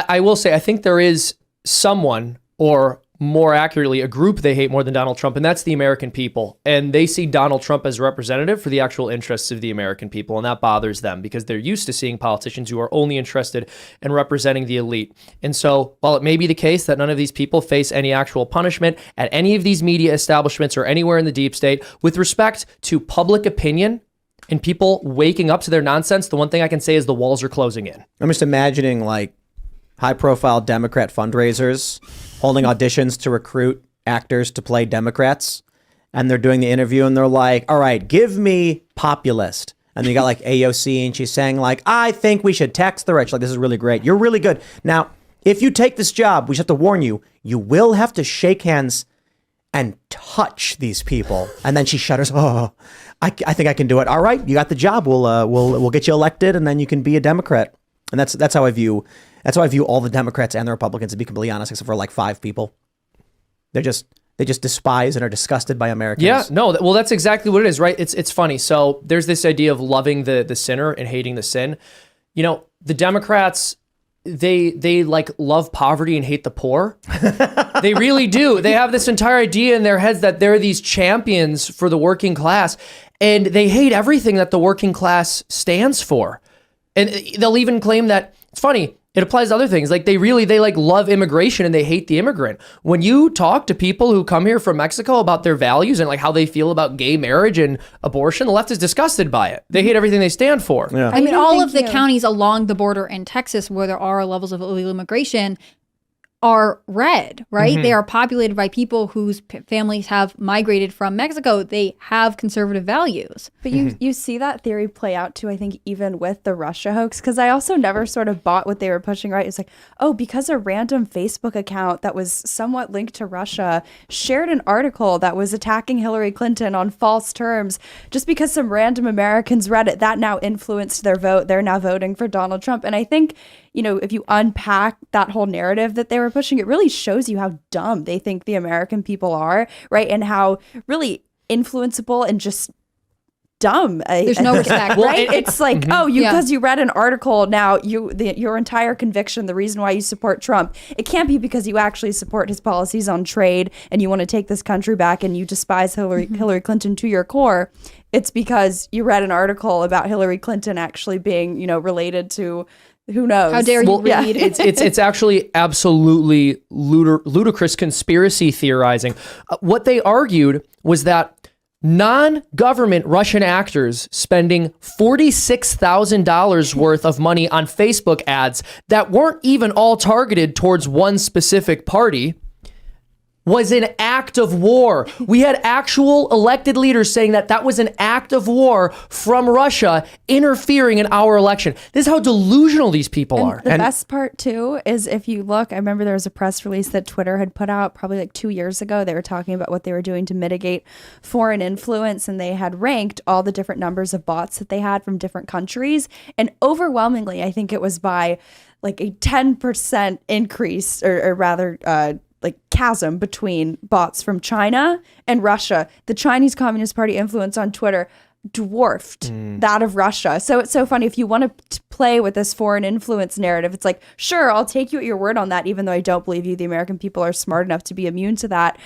I will say, I think there is someone, or more accurately, a group they hate more than Donald Trump, and that's the American people. And they see Donald Trump as representative for the actual interests of the American people, and that bothers them because they're used to seeing politicians who are only interested in representing the elite. And so, while it may be the case that none of these people face any actual punishment at any of these media establishments or anywhere in the deep state, with respect to public opinion and people waking up to their nonsense, the one thing I can say is the walls are closing in. I'm just imagining like high-profile Democrat fundraisers holding auditions to recruit actors to play Democrats, and they're doing the interview, and they're like, all right, give me populist. And then you got like AOC, and she's saying like, I think we should tax the rich. Like, this is really great. You're really good. Now, if you take this job, we just have to warn you, you will have to shake hands and touch these people. And then she shudders. Oh, I think I can do it. All right, you got the job. We'll get you elected, and then you can be a Democrat. And that's how I view all the Democrats and the Republicans, to be completely honest, except for like 5 people. They just despise and are disgusted by Americans. Yeah, no, well, that's exactly what it is, right? It's funny. So there's this idea of loving the sinner and hating the sin. You know, the Democrats, they like love poverty and hate the poor. They really do. They have this entire idea in their heads that they're these champions for the working class, and they hate everything that the working class stands for. And they'll even claim that, it's funny, it applies to other things. Like they like love immigration and they hate the immigrant. When you talk to people who come here from Mexico about their values and like how they feel about gay marriage and abortion, the left is disgusted by it. They hate everything they stand for. Yeah. I mean, all of the counties along the border in Texas where there are levels of illegal immigration are red, right? Mm-hmm. They are populated by people whose families have migrated from Mexico. They have conservative values. But you see that theory play out too, I think, even with the Russia hoax, because I also never sort of bought what they were pushing, right? It's like, oh, because a random Facebook account that was somewhat linked to Russia shared an article that was attacking Hillary Clinton on false terms, just because some random Americans read it, that now influenced their vote. They're now voting for Donald Trump. And I think, you know, if you unpack that whole narrative that they were pushing, it really shows you how dumb they think the American people are, right? And how really influenceable and just dumb. There's no respect, right? It's like, because you read an article, now your entire conviction, the reason why you support Trump, it can't be because you actually support his policies on trade and you want to take this country back and you despise Hillary Clinton to your core. It's because you read an article about Hillary Clinton actually being, you know, related to, who knows? How dare you read? It's actually absolutely ludicrous conspiracy theorizing. What they argued was that non-government Russian actors spending $46,000 worth of money on Facebook ads that weren't even all targeted towards one specific party was an act of war. We had actual elected leaders saying that was an act of war from Russia interfering in our election. This is how delusional these people are. The best part too is if you look, I remember there was a press release that Twitter had put out probably like 2 years ago. They were talking about what they were doing to mitigate foreign influence, and they had ranked all the different numbers of bots that they had from different countries. And overwhelmingly, I think it was by like a 10% increase or rather, like chasm between bots from China and Russia. The Chinese Communist Party influence on Twitter dwarfed that of Russia. So it's so funny. If you want to play with this foreign influence narrative, it's like, sure, I'll take you at your word on that, even though I don't believe you. The American people are smart enough to be immune to that.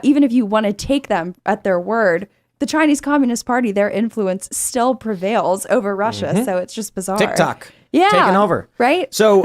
Even if you want to take them at their word, the Chinese Communist Party, their influence still prevails over Russia. So it's just bizarre. TikTok. Yeah. Taking over. Right? So